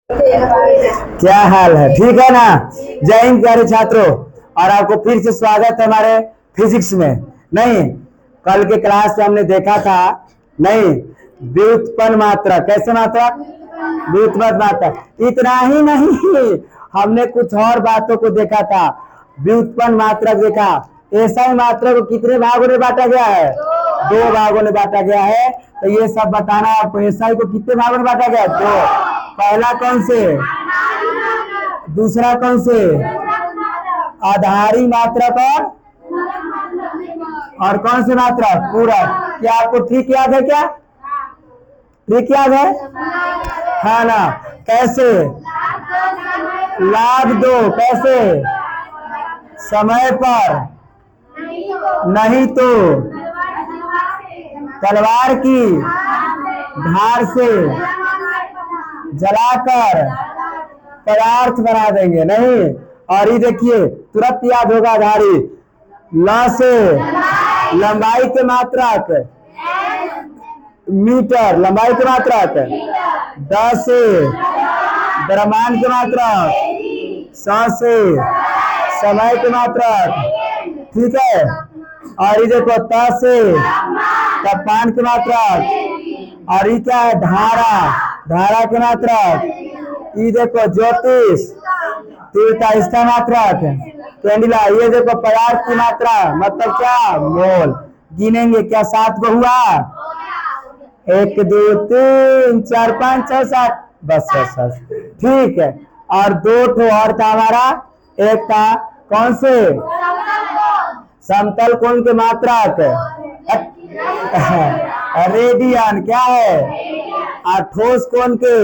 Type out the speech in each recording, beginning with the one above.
क्या हाल है? ठीक है ना? जय हिंद प्यारे छात्रों। और आपको फिर से स्वागत है हमारे फिजिक्स में। नहीं, कल के क्लास में हमने देखा था, नहीं, व्युत्पन्न मात्रक। कैसे मात्रक? व्युत्पन्न मात्रक। इतना ही नहीं, हमने कुछ और बातों को देखा था। व्युत्पन्न मात्रक देखा। ऐसा ही मात्रक को कितने भागों में बांटा गया है? दो भागों में बांटा गया है। तो ये सब बताना है आपको। एसआई को कितने भागों में बांटा गया है? दो। पहला कौन से? दूसरा कौन से? आधारी मात्रक। और कौन से मात्रक? पूरक। क्या आपको ठीक याद है? क्या ठीक याद है? हाँ ना? कैसे? लाभ दो। कैसे? समय पर, नहीं तो तलवार की धार से जलाकर पदार्थ बना देंगे। नहीं, और ये देखिए तुरंत याद होगा। आधारी ल से लंबाई के मात्रक मीटर, लंबाई के मात्रक। द से द्रव्यमान के मात्रक। स से समय के मात्रक। ठीक है। और ये देखो त से तापमान के मात्रक। और ये क्या है? धारा, धारा के मात्रक। ये देखो ज्योतिष, तीव्रता, इसका मात्रक कैंडिला। ये देखो पदार्थ की मात्रा, मतलब क्या? मोल। गिनेंगे क्या? 7 को हुआ? 1 2 3 4 5 6 7। बस बस बस, ठीक है। और 2 ठो और था हमारा। एक था कौन से? समतल कोण के मात्रक रेडियन। क्या है? और ठोस कोण के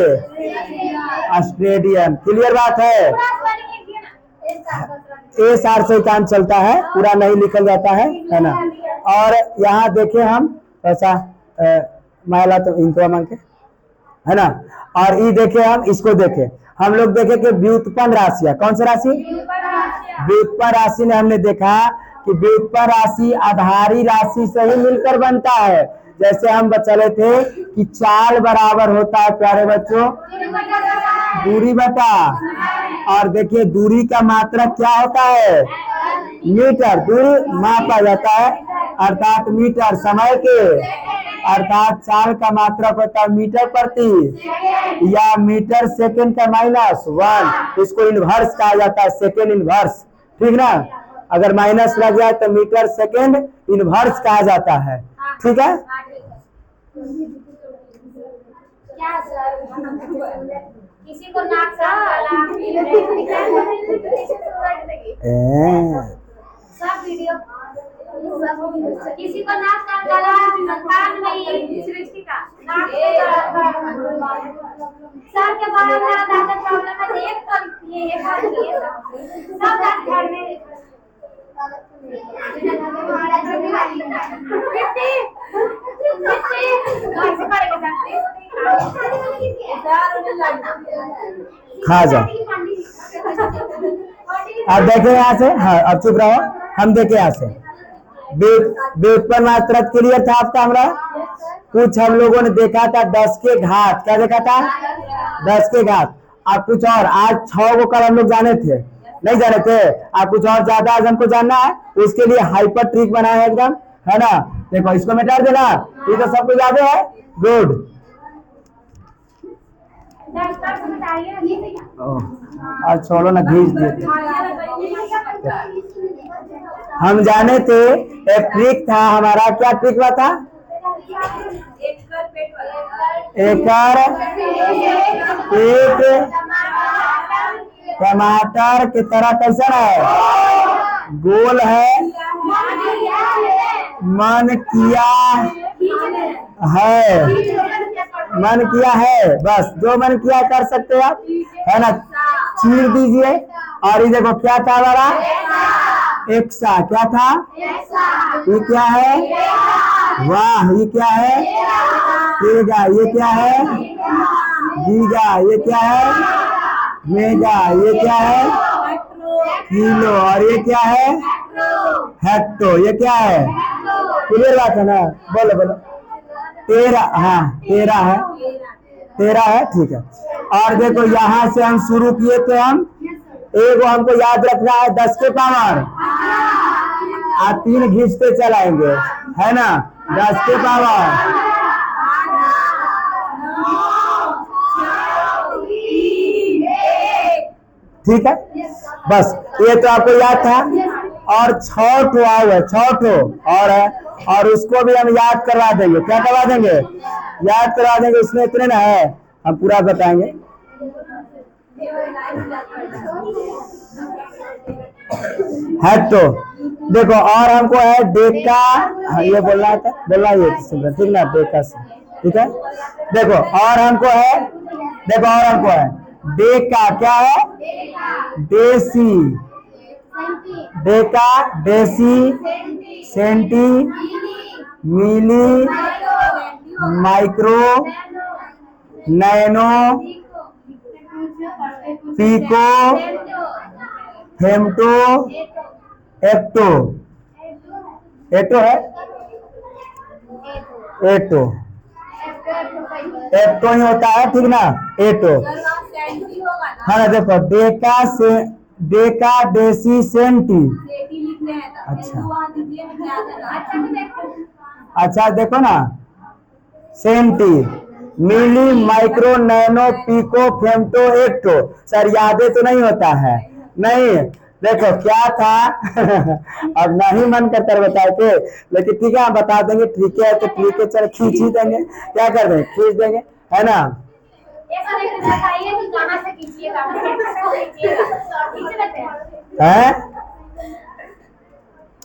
ऑस्ट्रेलियन। क्लियर बात है? ए सार से काम चलता है, पूरा नहीं लिखा जाता है ना? और यहाँ देखे हम ऐसा माला तो इनको मांग के, है ना? और ये देखे हम, इसको देखे हम लोग देखे कि व्युत्पन्न राशियां। कौन सी राशि? व्युत्पन्न राशि ने हमने देखा कि व्युत्पन्न राशि आधारी राशि से ही मिलकर बनता है। जैसे हम चले थे कि चाल बराबर होता है प्यारे बच्चों दूरी बटा, और देखिए दूरी का मात्रक क्या होता है? मीटर। दूरी मापा जाता है, अर्थात मीटर। समय के अर्थात चाल का मात्रक होता है मीटर प्रति, या मीटर सेकंड का -1। इसको इनवर्स कहा जाता है, सेकंड इनवर्स। ठीक ना? अगर माइनस लग जाए तो मीटर सेकंड इनवर्स कहा जाता है। ठीक है? किसी को नाक सब वीडियो, किसी को नाक का गला, कान में सृष्टि का नाक सर के बाल में दांत प्रॉब्लम है। एक तो ये सब दांत झाड़ने खा जा। अब देखे यहाँ से। हाँ, अब चुप रहो, हम देखे यहाँ से। व्युत्पन्न मात्रक क्लियर था आपका? हमरा कुछ हम लोगों ने देखा था 10 के घात। क्या देखा था? 10 के घात। आप कुछ और आज 6 को कल हम लोग जाने थे, नहीं जाने थे? आप कुछ और ज्यादा आज हमको जानना है, उसके लिए हाइपर ट्रिक बनाया है एकदम, है ना? देखो इसको मिटा देना। ये तो सबको याद है। गुड। आज छोड़ो ना, घींच दिए। हम जाने थे एक ट्रिक था हमारा। क्या ट्रिक हुआ था? एकड़ पेट टमाटर की तरह कैसा है? गोल है, मन किया है, मन किया है। बस जो मन किया कर सकते हैं आप, है ना? चीर दीजिए। और ये देखो क्या था हमारा? एक्सा। क्या था? ये क्या है? वाह। ये क्या है? तेगा। ये क्या है? गीगा। ये क्या है? मेगा। ये क्या है? किलो। और ये क्या है? हेक्टो। ये क्या है? क्लियर बात है ना? बोलो बोलो। 13। हाँ 13 है। 13 है, ठीक है। और देखो यहाँ से हम शुरू किए थे, हम एगो हमको याद रखना है 10 के पावर, आप 3 घिसते चलाएंगे, है ना, 10 के पावर, ठीक है। बस ये तो आपको याद था। और 6 ठो आओ है, 6 ठो और है, और उसको भी हम याद करवा देंगे। क्या करवा देंगे? याद करवा देंगे। उसमें इतने ना है, हम पूरा बताएंगे। है तो देखो, और हमको है डेका, ये बोलना था, बोलना ये ठीक ना, डेका से, ठीक है। देखो और हमको है, देखो और हमको है डेका, क्या है? Deci, deca, deci, centi, milli, micro, nano, pico, femto, ecto, atto है, एटो, एक्टो ही होता है, ठीक ना, एटो। हाँ देखो, डेका से, डेका, देसी, सेंटी, अच्छा अच्छा देखो ना, centi, milli, micro, nano, pico, femto, ecto. Sir यादें तो नहीं होता है, नहीं, देखो क्या था अब नहीं मन करता बता के, लेकिन ठीक है हम बता देंगे, ठीक है तो ठीक है, चल खींच ही देंगे, क्या कर देंगे, खींच देंगे, है ना। है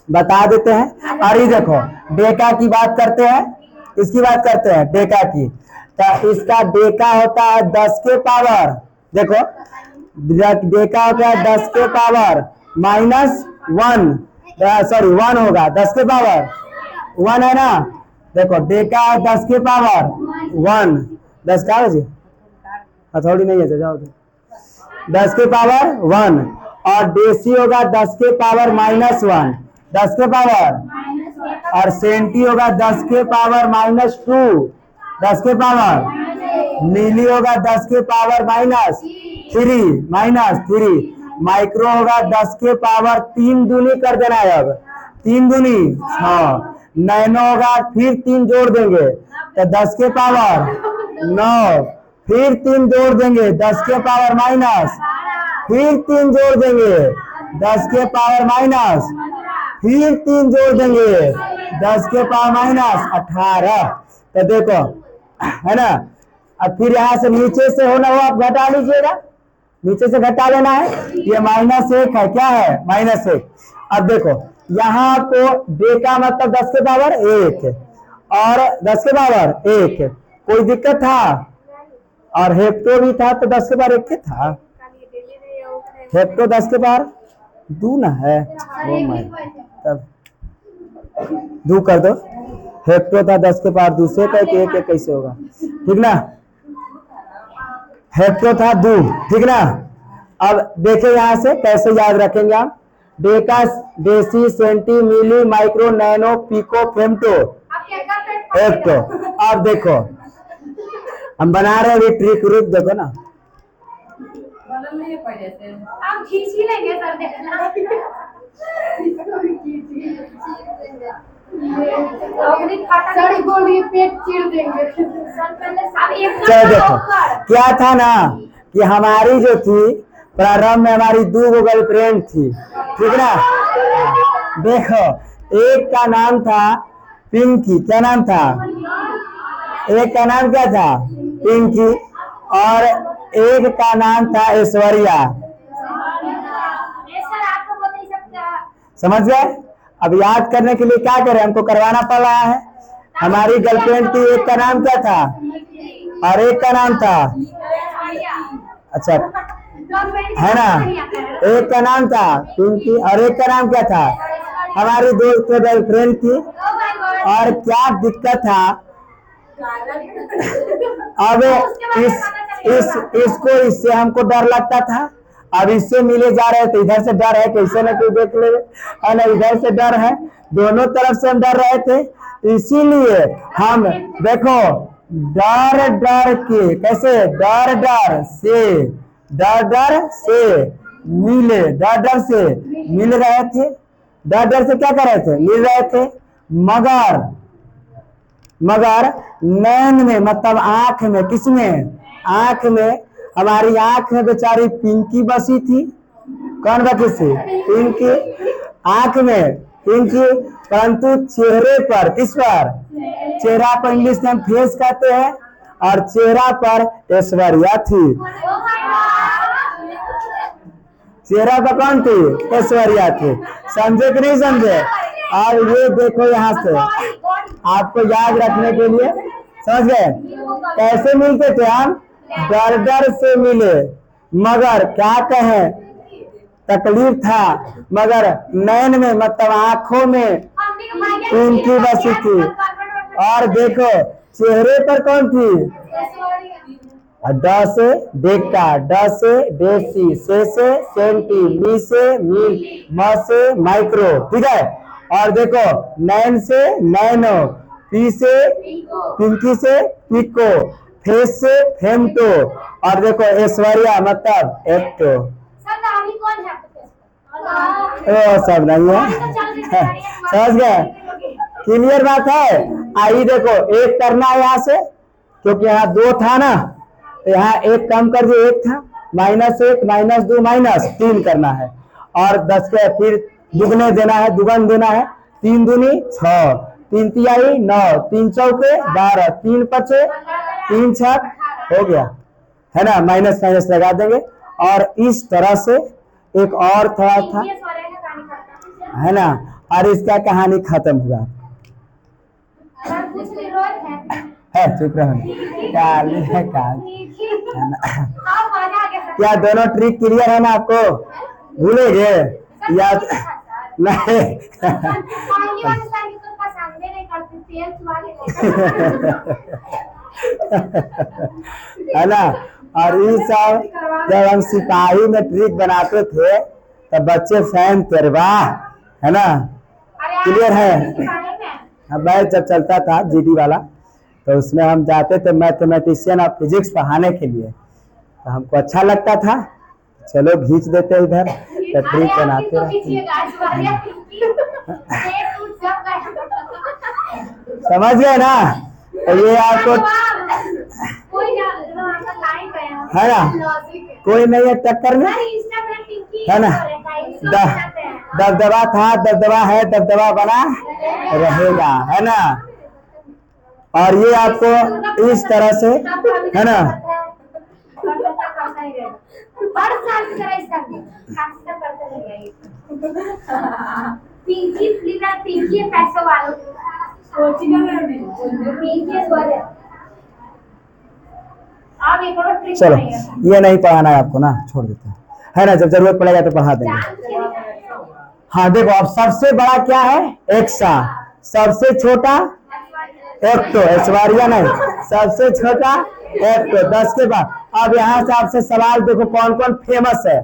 बता देते हैं। और ये देखो डेका की बात करते हैं, इसकी बात करते हैं डेका की, तो इसका डेका होता है 10 के पावर, देखो डेका होता है 10 के पावर -1, सॉरी 1 होगा, 10 के पावर 1 है ना। देखो डेका है 10 के पावर 1, 10 का बजे हथौड़ी नहीं है, जाओ 10 के पावर 1, और देसी होगा 10 के पावर -1, 10 के पावर, और सेंटी होगा 10 के पावर -2, 10 के पावर, मिली होगा 10 के पावर -3, माइक्रो होगा 10 के पावर 3 दूनी कर देना है, अब 3 दूनी 6, नैनो होगा फिर 3 जोड़ देंगे तो 10 के पावर 9, फिर 3 जोड़ देंगे 10 के पावर माइनस, फिर 3 जोड़ देंगे 10 के पावर माइनस, फिर 3 जोड़ देंगे 10 के पावर -18। तो देखो है ना। अब फिर यहाँ से नीचे से होना हो आप घटा लीजिएगा, नीचे से घटा लेना है, ये -1 है, क्या है -1। अब देखो यहाँ आपको डेका मतलब 10 के पावर 1 और 10 के पावर 1, कोई दिक्कत था, और हेप्टो भी था तो 10 के पावर 1 था, हेप्टो 10 के पावर 2 ना है, तब 2 कर दो, हेप्टो था 10 के पावर 2 से, कह एक कैसे होगा, ठीक ना, हेप्टो था 2, ठीक ना। अब देखिए यहाँ से कैसे याद रखेंगे आप, deca, deci, centi, milli, micro, nano, pico, femto, ecto. अब देखो हम बना रहे हैं ट्रिक, रुक देखो ना, आप खींच ही लेंगे सर, देखना सर बोलिए पेट चीर देंगे। चलो देखो क्या था ना कि हमारी जो थी प्रारंभ में हमारी 2 गर्लफ्रेंड थी, ठीक ना। देखो एक का नाम था पिंकी, क्या नाम था, एक का नाम क्या था पिंकी, और एक का नाम था ऐश्वर्या, समझ गए। अब याद करने के लिए क्या करें, हमको करवाना पड़ रहा है। हमारी गर्लफ्रेंड थी, एक का नाम क्या था और एक का नाम था, अच्छा है ना, एक का नाम था पिंकी और एक का नाम क्या था, हमारी दोस्त गर्लफ्रेंड थी। और क्या दिक्कत था, अब इसको इससे हमको डर लगता था, अब इससे मिले जा रहे थे, इधर से डर है कैसे न कोई देख ले, और इधर से डर है, दोनों तरफ से हम डर रहे थे, इसीलिए हम देखो डर डर के, कैसे, डर डर से, डर डर से मिले, डर डर से मिल रहे थे, डर डर से क्या कर रहे थे, मिल रहे थे, मगर, मगर नैन में मतलब आंख में, किसमें, आंख में, हमारी आंख में बेचारी पिंकी बसी थी। कौन बसी थी, पिंकी, आंख में पिंकी, परंतु चेहरे पर, किस पर, चेहरा पर इंग्लिश में हम फेस कहते हैं, और चेहरा पर ऐश्वर्या थी। चेहरा पर कौन थी, ऐश्वर्या थी। समझे कि नहीं समझे। और ये देखो यहाँ से आपको याद रखने के लिए, समझ गए, कैसे मिलते थे हम, डर डर से मिले, मगर क्या कहें, तकलीफ था, मगर नैन में मतलब आंखों में पिंकी बसी थी। और देखो चेहरे पर कौन थी, ड से डेका, ड से डेसी, से सेंटी, मी से मील, म से माइक्रो, ठीक है। और देखो नैन से नैनो, पी से पिंकी से पिको, फेस से फेमटो, और देखो ऐश्वर्या मतलब एक्टो। ओ सब नहीं है, समझ गए, क्लियर बात है। आइए देखो एक करना है यहाँ से, क्योंकि यहाँ दो था ना, तो यहाँ एक कम कर दिए, एक था, -1 -2 -3 करना है, और 10 के फिर दुगने देना है, दुगन देना है, 3 दूनी 6, 3 तिहाई 9, 3 चौके 12, 3 पचे 3 छक, हो गया है ना, माइनस माइनस लगा देंगे। और इस तरह से एक और थोड़ा था, है ना, और इसका कहानी खत्म हुआ है। चुप रहो, काली है काली, है ना। क्या दोनों ट्रिक क्लियर है ना आपको, भूलेंगे या नहीं। है ना। और ये सब जब हम सिपाही में ट्रिक बनाते थे तब बच्चे फैन थे, वाह, है ना, क्लियर है। हाँ बैच जब चलता था जीडी वाला, तो उसमें हम जाते थे मैथमेटिशियन और फिजिक्स पढ़ाने के लिए, तो हमको अच्छा लगता था, चलो खींच देते इधर, तो ट्रिक बनाते रहते। समझ गए ना, तो ये आपको है ना, कोई नहीं है टक्कर में, है ना, दबदबा था, दबदबा है, दबदबा बना रहेगा, है ना। और ये आपको इस तरह से, है ना, चलो ये नहीं पढ़ाना है आपको ना, छोड़ देते है ना, जब जरूरत पड़ेगा तो पढ़ा देंगे। हाँ देखो अब सबसे बड़ा क्या है, एक्सा, सबसे छोटा एक्टो, ऐश्वर्या नहीं, सबसे छोटा एक्टो, 10 के बाद। अब यहाँ से आपसे सवाल देखो कौन कौन फेमस है।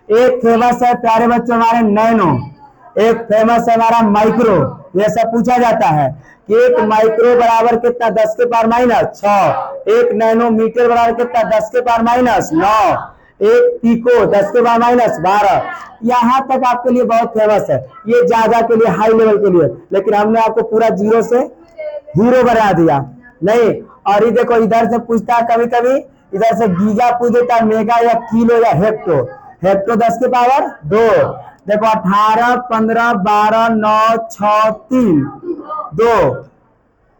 एक फेमस है प्यारे बच्चों हमारे नैनो, एक फेमस है हमारा माइक्रो। ये सब पूछा जाता है कि एक माइक्रो बराबर कितना, 10 के पावर -6, एक नैनोमीटर बराबर कितना, 10 के पावर -9, एक पिको 10 के पावर -12। यहाँ तक आपके लिए बहुत फेमस है, ये ज्यादा के लिए, हाई लेवल के लिए, लेकिन हमने आपको पूरा 0 से हीरो बना दिया नहीं। और ये देखो इधर से पूछता है कभी कभी, इधर से गीगा पूछ देता है, मेगा या किलो या हेक्टो, हेक्टो 10 के पावर 2। देखो 18 15 12 9 6 3 2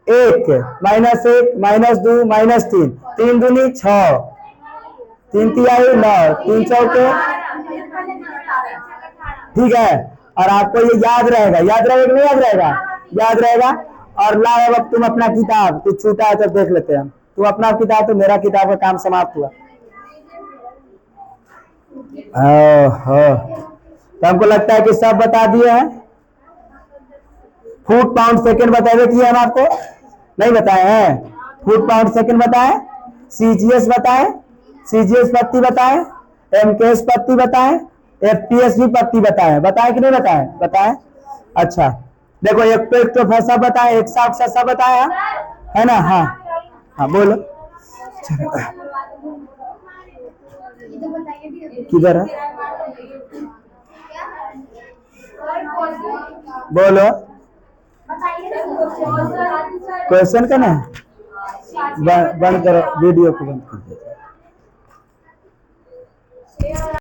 1 -1 -2 -3, 3 दूनी 6, 3 तिहाई 9, 3 चौके, ठीक है। और आपको ये याद रहेगा, याद रहेगा कि नहीं याद रहेगा, याद रहेगा। और लाओ अब तुम अपना किताब, कुछ छूटा है तो देख लेते हैं, तुम अपना किताब, तो मेरा किताब का काम समाप्त हुआ। तो हमको लगता है कि सब बता दिए हैं। फुट पाउंड सेकंड बताए कि हम आपको नहीं बताए हैं, फुट पाउंड सेकंड बताए, सीजीएस बताए, सीजीएस पत्ती बताए, एमकेएस पत्ती बताए, एफपीएस भी पत्ती बताए, बताए कि नहीं बताए, बताए। अच्छा देखो एक तो फैसा बताए, एक साथ सब बताया है ना। हाँ हाँ बोलो। किधर है? बोलो। क्वेश्चन का ना बंद करो, वीडियो को बंद कर दो।